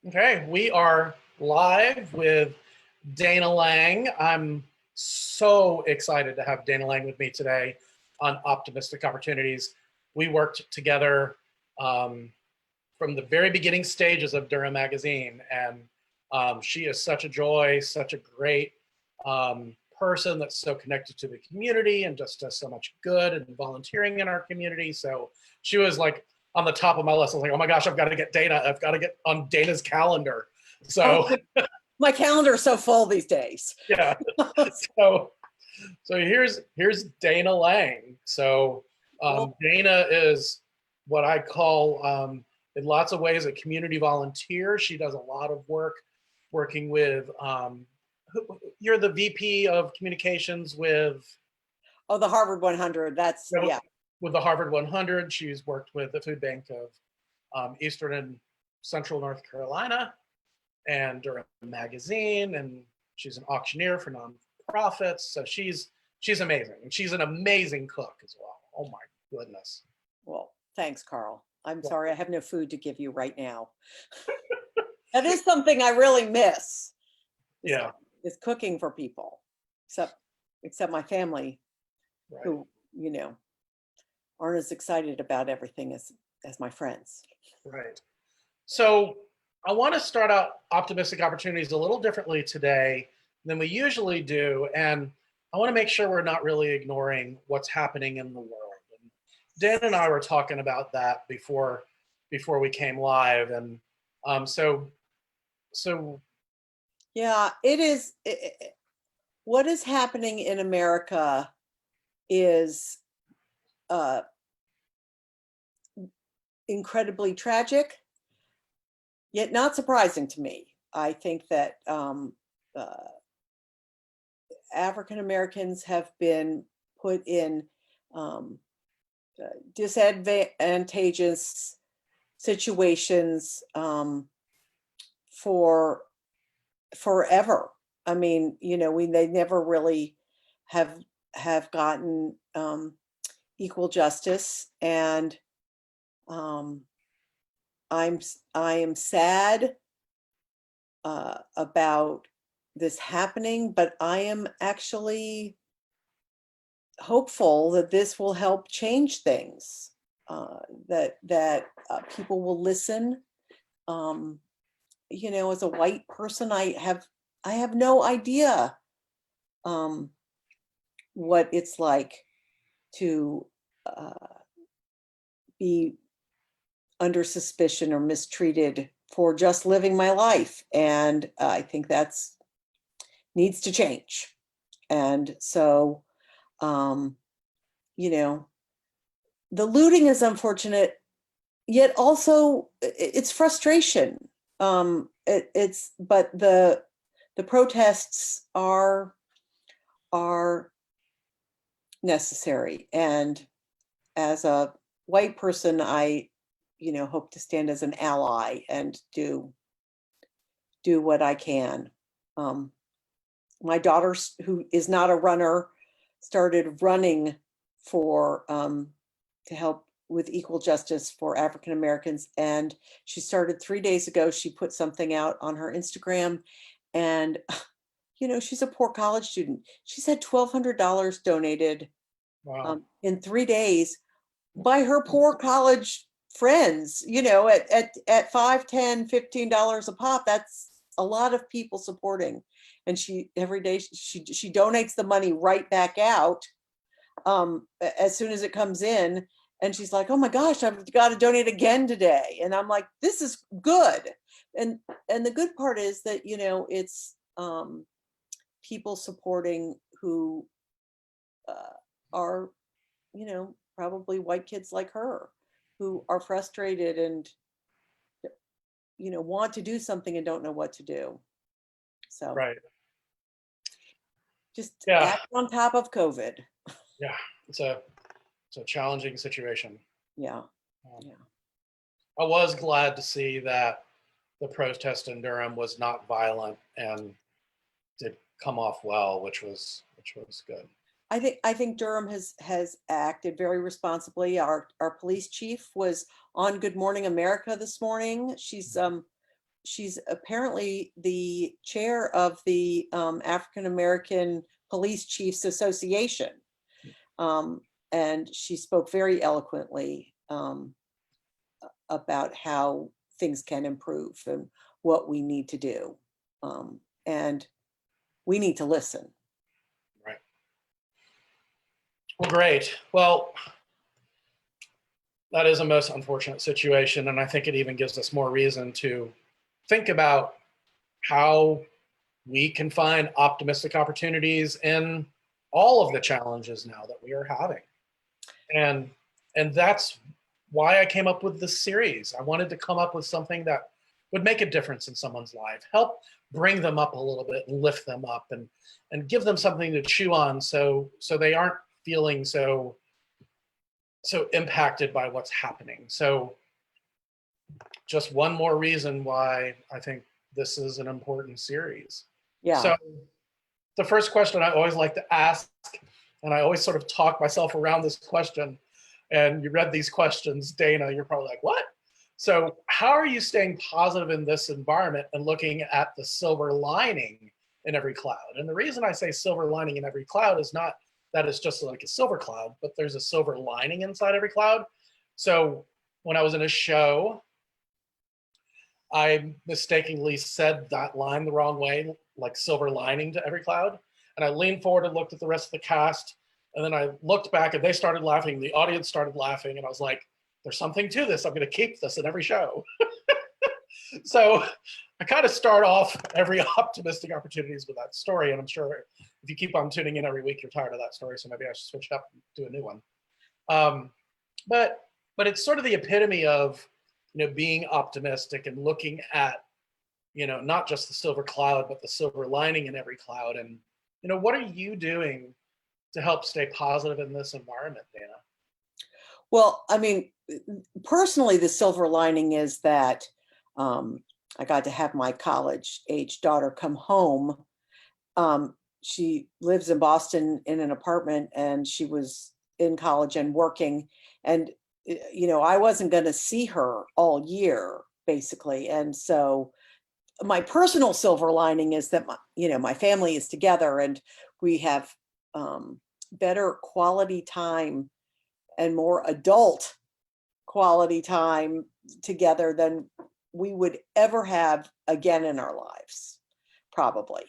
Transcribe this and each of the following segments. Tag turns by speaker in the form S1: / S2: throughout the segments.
S1: Okay, we are live with Dana Lange. I'm so excited to have Dana Lange with me today on Optimistic Opportunities. We worked together from the very beginning stages of Durham Magazine, and she is such a joy, such a great person that's so connected to the community and just does so much good and volunteering in our community. So she was like on the top of my list. I was like, oh my gosh, I've got to get Dana. I've got to get on Dana's calendar. So
S2: my calendar is so full these days.
S1: Yeah. So here's Dana Lange. So Dana is what I call in lots of ways a community volunteer. She does a lot of work working with you're the VP of communications with
S2: the Harvard 100. That's yeah.
S1: With the Harvard 100. She's worked with the food bank of Eastern and Central North Carolina and Durham Magazine, and she's an auctioneer for nonprofits. So she's amazing, and she's an amazing cook as well. Oh my goodness.
S2: Well, thanks, Carl. I'm sorry I have no food to give you right now. That is something I really miss.
S1: Yeah,
S2: is cooking for people, except my family,
S1: right.
S2: Who aren't as excited about everything as my friends.
S1: Right. So I want to start out Optimistic Opportunities a little differently today than we usually do. And I want to make sure we're not really ignoring what's happening in the world. And Dan and I were talking about that before we came live. And so
S2: yeah, it is. What is happening in America is incredibly tragic, yet not surprising to me. I think that African Americans have been put in disadvantageous situations for forever. I mean, they never really have gotten equal justice, and I am sad about this happening, but I am actually hopeful that this will help change things. That people will listen. As a white person, I have no idea what it's like to be under suspicion or mistreated for just living my life. And I think that's needs to change. And so, the looting is unfortunate, yet also it's frustration. But the protests are necessary. And as a white person, I hope to stand as an ally and do what I can. My daughter, who is not a runner, started running for to help with equal justice for African Americans, and she started 3 days ago. She put something out on her Instagram, and she's a poor college student. She's had $1,200 donated.
S1: Wow.
S2: In 3 days by her poor college friends, at $5, $10, $15 a pop. That's a lot of people supporting. And she every day she donates the money right back out as soon as it comes in. And she's like, oh my gosh, I've got to donate again today. And I'm like, this is good. And the good part is that, it's people supporting who are, probably white kids like her, who are frustrated and, want to do something and don't know what to do. So
S1: right.
S2: Just act on top of COVID.
S1: Yeah, it's a challenging situation.
S2: Yeah.
S1: I was glad to see that the protest in Durham was not violent and did come off well, which was good.
S2: I think Durham has acted very responsibly. Our police chief was on Good Morning America this morning. She's she's apparently the chair of the African American Police Chiefs Association. And she spoke very eloquently about how things can improve and what we need to do. And we need to listen.
S1: Right. Well, great. Well, that is a most unfortunate situation. And I think it even gives us more reason to think about how we can find optimistic opportunities in all of the challenges now that we are having. And that's why I came up with this series. I wanted to come up with something that would make a difference in someone's life, help bring them up a little bit and lift them up and give them something to chew on so they aren't feeling so impacted by what's happening. So just one more reason why I think this is an important series.
S2: Yeah.
S1: So the first question I always like to ask, and I always sort of talk myself around this question, and you read these questions, Dana, you're probably like, what? So how are you staying positive in this environment and looking at the silver lining in every cloud? And the reason I say silver lining in every cloud is not that it's just like a silver cloud, but there's a silver lining inside every cloud. So when I was in a show, I mistakenly said that line the wrong way, like silver lining to every cloud. And I leaned forward and looked at the rest of the cast. And then I looked back and they started laughing. The audience started laughing. And I was like, there's something to this. I'm going to keep this in every show. So I kind of start off every optimistic opportunities with that story. And I'm sure if you keep on tuning in every week, you're tired of that story. So maybe I should switch up and do a new one. But it's sort of the epitome of, being optimistic and looking at, not just the silver cloud, but the silver lining in every cloud. And, what are you doing to help stay positive in this environment, Dana?
S2: Well, I mean, personally, the silver lining is that I got to have my college-age daughter come home. She lives in Boston in an apartment, and she was in college and working. And, I wasn't going to see her all year, basically. And so my personal silver lining is that, my family is together and we have better quality time and more adult quality time together than we would ever have again in our lives, probably.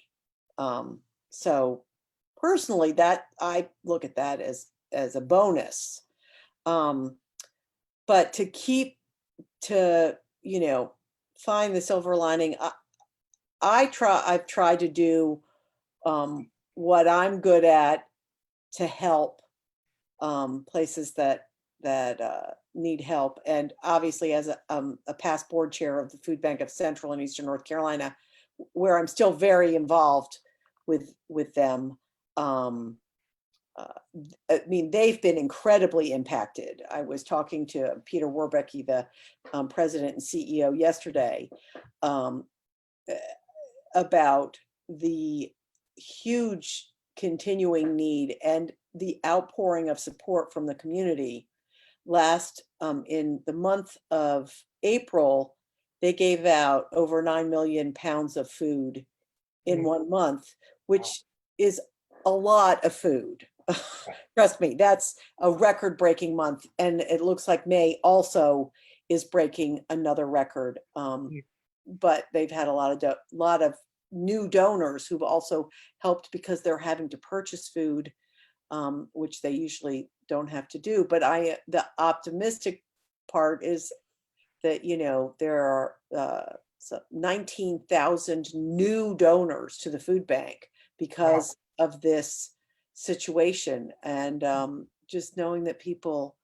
S2: So personally, that I look at that as a bonus. But to find the silver lining, I've tried to do what I'm good at to help places that need help. And obviously, as a past board chair of the Food Bank of Central and Eastern North Carolina, where I'm still very involved with them. I mean, they've been incredibly impacted. I was talking to Peter Warbecky, the president and CEO, yesterday about the huge continuing need and the outpouring of support from the community. Last, in the month of April, they gave out over 9 million pounds of food in 1 month, which is a lot of food. Trust me, that's a record-breaking month. And it looks like May also is breaking another record. But they've had a lot of new donors who've also helped because they're having to purchase food, which they usually don't have to do. But the optimistic part is that, there are 19,000 new donors to the food bank because of this situation. And just knowing that people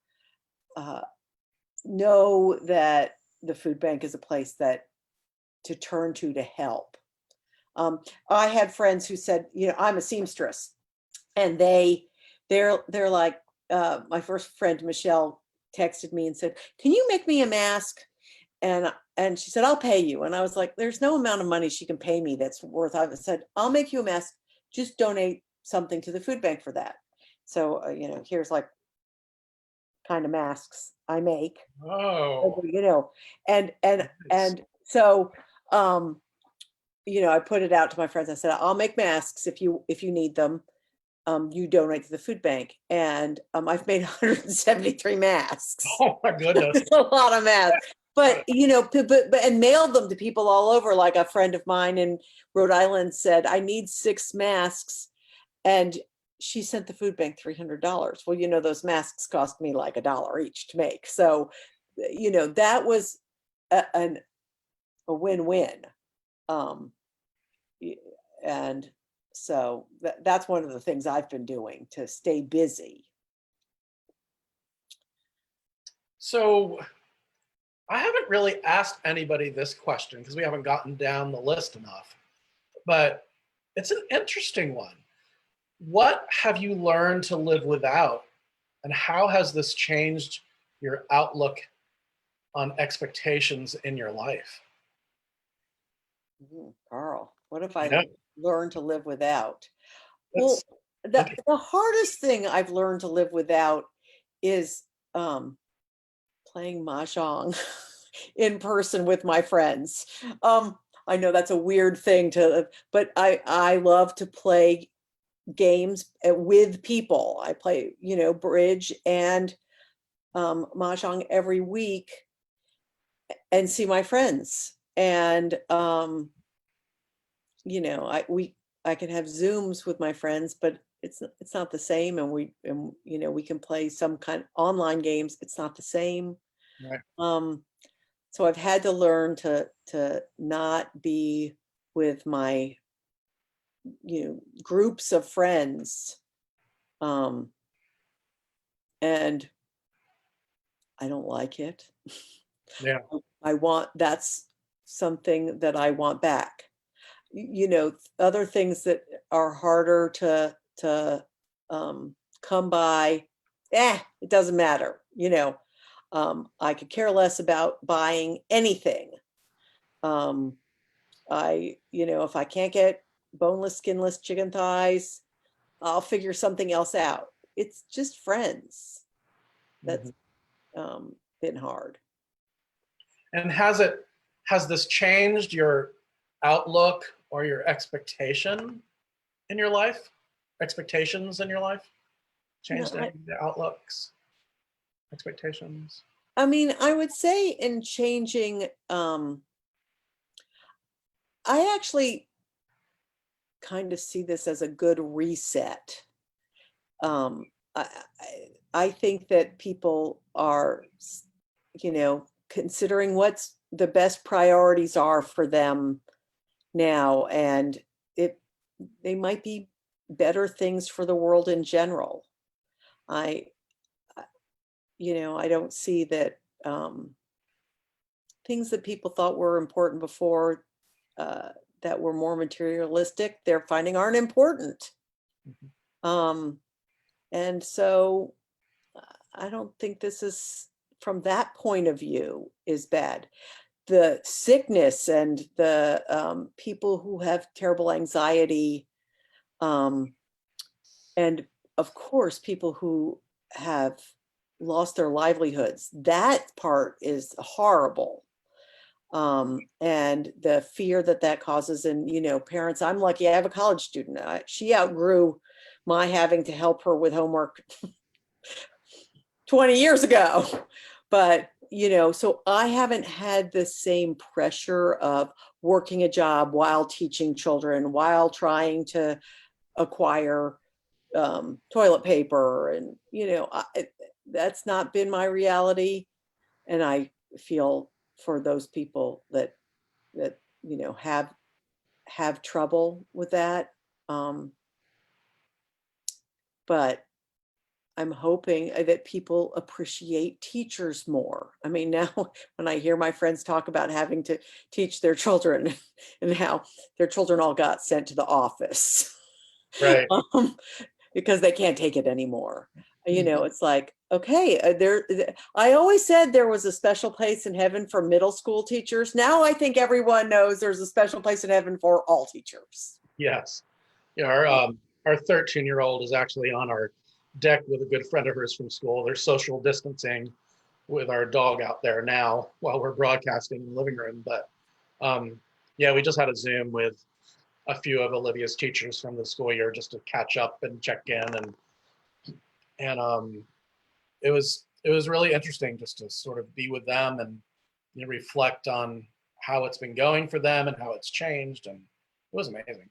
S2: know that the food bank is a place to turn to help. I had friends who said, I'm a seamstress, and they're like, my first friend, Michelle, texted me and said, can you make me a mask? And she said, I'll pay you. And I was like, there's no amount of money she can pay me that's worth. I said, I'll make you a mask, just donate something to the food bank for that. So, here's like kind of masks I make.
S1: Oh,
S2: and so I put it out to my friends. I said, I'll make masks if you need them. You donate to the food bank. And I've made 173 masks.
S1: Oh my goodness.
S2: It's a lot of masks. But, and mailed them to people all over. Like a friend of mine in Rhode Island said, I need 6 masks. And she sent the food bank $300. Well, those masks cost me like $1 each to make. So, that was a win-win. And so that's one of the things I've been doing to stay busy.
S1: So I haven't really asked anybody this question because we haven't gotten down the list enough, but it's an interesting one. What have you learned to live without, and how has this changed your outlook on expectations in your life?
S2: Carl, what if I learned to live without? Well,
S1: That's
S2: the hardest thing I've learned to live without is playing mahjong in person with my friends. I know that's a weird thing but I love to play games with people. I play, bridge and mahjong every week and see my friends. And I can have Zooms with my friends, but it's not the same. And we can play some kind of online games. It's not the same.
S1: right.
S2: So I've had to learn to not be with my groups of friends. And I don't like it.
S1: Yeah.
S2: That's something that I want back. Other things that are harder to come by, it doesn't matter. I could care less about buying anything. If I can't get boneless, skinless chicken thighs, I'll figure something else out. It's just friends. That's been hard.
S1: And has this changed your outlook or your expectation in your life? Expectations in your life? Changed any of the outlooks, expectations?
S2: I mean, I would say in changing, I actually kind of see this as a good reset. I think that people are, considering what's the best priorities are for them now, and they might be better things for the world in general. I don't see that things that people thought were important before that were more materialistic, they're finding aren't important. And so I don't think this is, from that point of view, is bad. The sickness and the people who have terrible anxiety, and of course, people who have lost their livelihoods, that part is horrible. And the fear that causes in, parents. I'm lucky I have a college student. She outgrew my having to help her with homework 20 years ago. But, so I haven't had the same pressure of working a job while teaching children, while trying to acquire toilet paper. And, that's not been my reality. And I feel for those people that have trouble with that. But I'm hoping that people appreciate teachers more. I mean, now when I hear my friends talk about having to teach their children and how their children all got sent to the office,
S1: Right.
S2: Because they can't take it anymore. It's like, okay, I always said there was a special place in heaven for middle school teachers. Now I think everyone knows there's a special place in heaven for all teachers.
S1: Yes. Yeah, our 13-year-old is actually on our deck with a good friend of hers from school. They're social distancing with our dog out there now while we're broadcasting in the living room. But Yeah, we just had a Zoom with a few of Olivia's teachers from the school year just to catch up and check in, and it was really interesting just to sort of be with them and reflect on how it's been going for them and how it's changed, and it was amazing.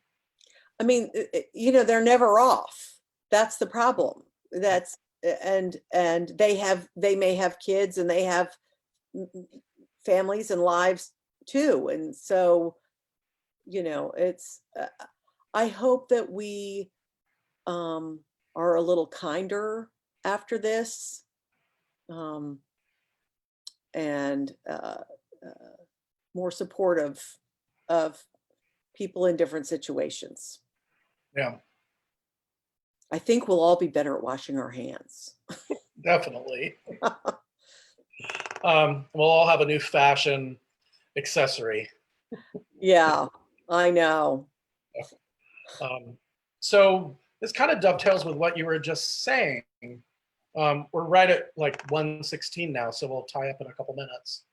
S2: I mean, they're never off. That's the problem. That's and they may have kids and they have families and lives too, and so it's I hope that we are a little kinder after this, and more supportive of people in different situations.
S1: Yeah,
S2: I think we'll all be better at washing our hands.
S1: definitely. We'll all have a new fashion accessory.
S2: Yeah, I know.
S1: So this kind of dovetails with what you were just saying. We're right at like 1:16 now, so we'll tie up in a couple minutes.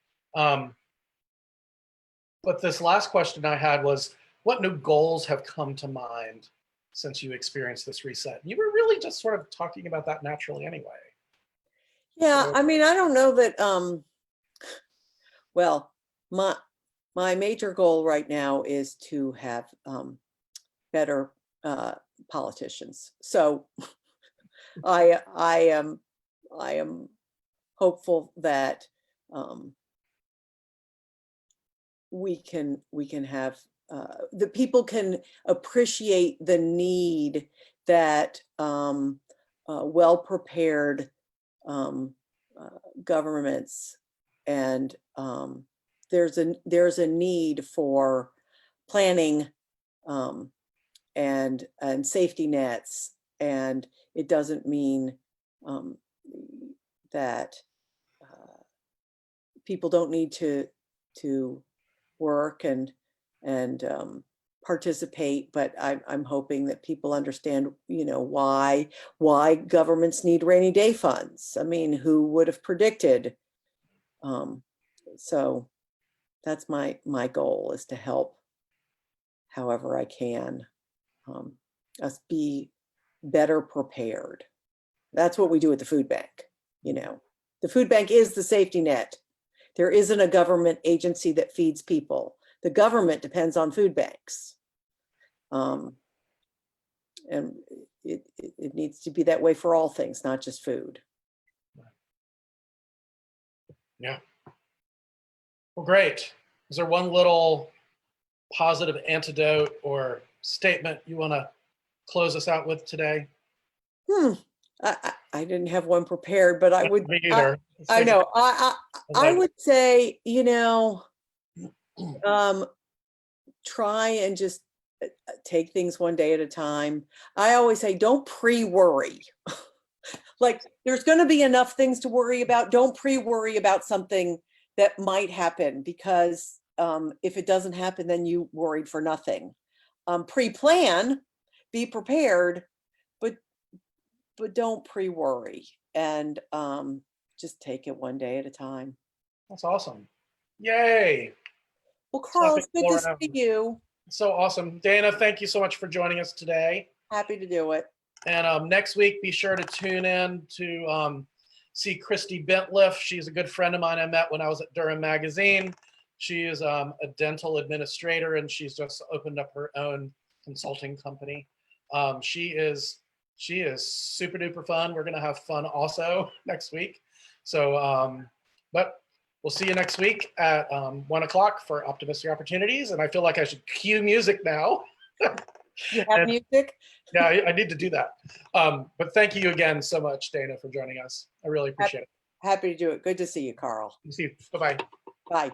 S1: But this last question I had was, what new goals have come to mind since you experienced this reset? You were really just sort of talking about that naturally anyway.
S2: Yeah,
S1: So,
S2: I mean, I don't know that, well, my major goal right now is to have better politicians. So I am hopeful that we can have the people can appreciate the need that well-prepared governments, and there's a need for planning and safety nets, and it doesn't mean that people don't need to work and participate, but I'm hoping that people understand, why governments need rainy day funds. I mean, who would have predicted? So that's my goal, is to help however I can, us be better prepared. That's what we do at the food bank. The food bank is the safety net. There isn't a government agency that feeds people. The government depends on food banks. And it needs to be that way for all things, not just food.
S1: yeah. Well, great. Is there one little positive antidote or statement you want to close us out with today?
S2: I didn't have one prepared, but I would.
S1: Me either.
S2: I know. I would say, try and just take things one day at a time. I always say, don't pre-worry. Like, there's going to be enough things to worry about. Don't pre-worry about something that might happen, because if it doesn't happen, then you worried for nothing. Pre-plan, be prepared, but don't pre-worry, and just take it one day at a time.
S1: That's awesome. Yay.
S2: Well, Carl, it's good to see you.
S1: So awesome. Dana, thank you so much for joining us today.
S2: Happy to do it.
S1: And next week, be sure to tune in to see Christi Bintliff. She's a good friend of mine I met when I was at Durham Magazine. She is a dental administrator, and she's just opened up her own consulting company. She is super duper fun. We're going to have fun also next week. So, but we'll see you next week at 1 o'clock for Optimistic Opportunities. And I feel like I should cue music now.
S2: You have music?
S1: Yeah, I need to do that. But thank you again so much, Dana, for joining us. I really appreciate it.
S2: Happy to do it. Good to see you, Carl.
S1: See you. Bye-bye.
S2: Bye.